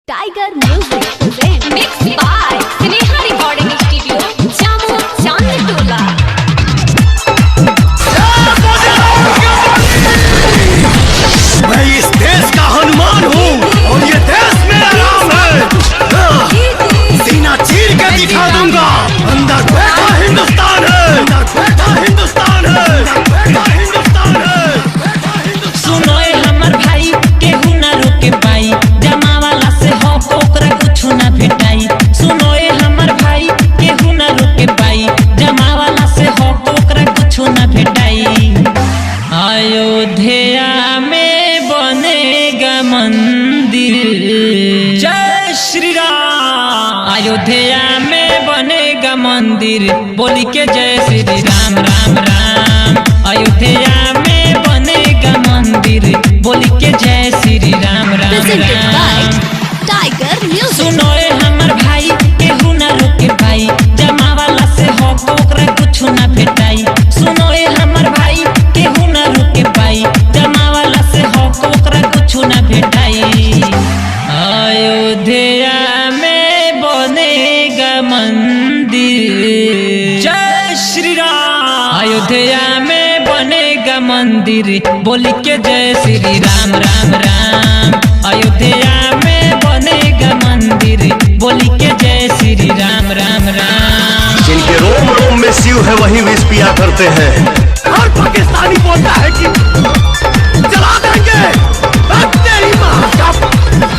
Tiger music present mix by Sneha recording studio Jamu Chandtola. मैं इस देश का हनुमान हूँ और ये देश मेरा राम है। सीना चीर के दिखा दूंगा, अंदर बैठा हिंदुस्तान है, अंदर बैठा हिंदुस्तान है, अंदर बैठा हिंदुस्तान है। सुनो हमर भाई केहू ना रोके पाई, जमावाला से हो ओकरा कुछ ना भेटाई। सुनो हमर भाई केहू ना रोके पाई, जमावाला से हो ओकरा कुछ ना भेटाई। अयोध्या में बनेगा मंदिर, जय श्री राम। अयोध्या में बनेगा मंदिर, बोली के जय श्री राम राम राम। अयोध्या में बनेगा मंदिर, बोली के जय श्री राम राम राम। Tiger music. सुनो हमर भाई केहू ना रोके पाई, जमावाला से हो ओकरा कुछ ना भेटाई। सुनो हमर भाई केहू ना रोके पाई, जमावाला से हो ओकरा कुछ ना भेटाई। अयोध्या में बनेगा मंदिर, जय श्री राम। अयोध्या में बनेगा मंदिर, बोली के जय श्री राम राम राम। अयोध्या में बनेगा मंदिर, बोली के जय श्री राम राम राम। जिनके रोम रोम में शिव है वही विष पिया करते हैं। हर पाकिस्तानी बोलता है कि जला देंगे, तेरी माँ का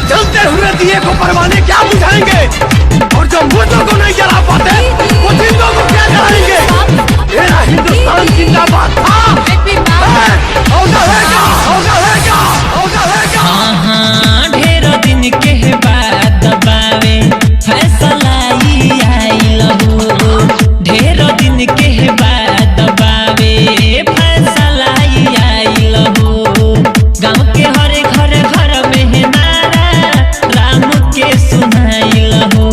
जलते हुए दिए को परवाने क्या बुझाएंगे, और जो मुर्दों को नहीं जला पाते वो जिंदों को क्या जलाएंगे। मेरा हिंदुस्तान जिंदाबाद था, होगा रहेगा, होगा रहेगा, होगा रहेगा। हाँ ढेर दिन के बाद दबावे फैसला आई लहू, ढेर दिन के बाद दबावे फैसला आई लहू। गाँव के हर घर में नारा राम के सुनाई लहू।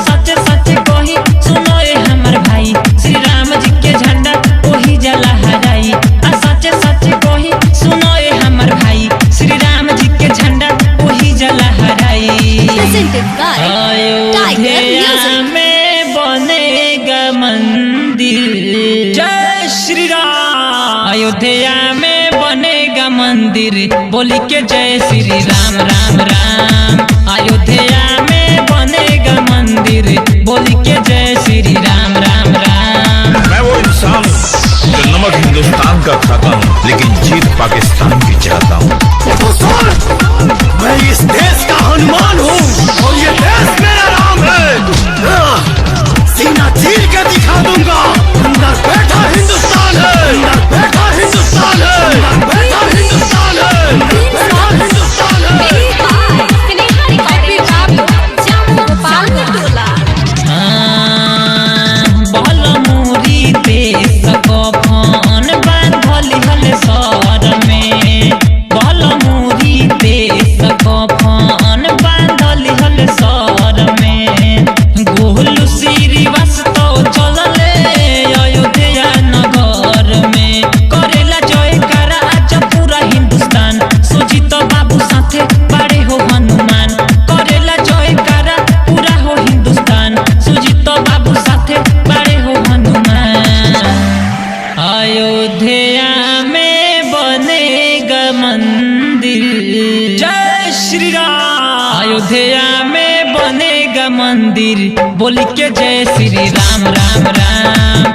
सच सच कही सुनो हमर भाई, श्री राम जी के झंडा वही जला हराई। सच सच कही सुनो हमर भाई, श्री राम जी के झंडा वही जला हराई। अयोध्या में बनेगा मंदिर, जय श्री राम। अयोध्या में बनेगा मंदिर, बोली के जय श्री राम राम राम। अयोध्या में बनेगा मंदिर, बोली के जय श्री राम राम राम। मैं वो इंसान जो नमक हिंदुस्तान का खाता हूँ, लेकिन जीत पाकिस्तान की चाहता हूँ। मैं इस देश का हनुमान हूँ और ये देश मेरा राम है। सीना चीर के दिखा दूंगा, अंदर बैठा हिंदुस्तान है, अंदर बैठा हिंदुस्तान है, अंदर बैठा हिंदुस्तान है, अंदर बैठा हिंदुस्तान है। Sneha recording studio Jamu Chandtola. बल मुरी देश कफन बांधल हल सर में, बल मुरी देश कफन बांधल हल सर में। गोलू श्रीवास्तव चलले अयोध्या नगर में, करेला जयकारा आज पूरा हिंदुस्तान। सुजीत बाबू साथे बड़े हो हनुमान, करेला जयकारा पूरा हो हिंदुस्तान। सुजीत बाबू साथे बड़े हो हनुमान। अयोध्या में बनेगा मंदिर, जय श्री राम। अयोध्या में बनेगा मंदिर, बोली के जय श्री राम राम राम।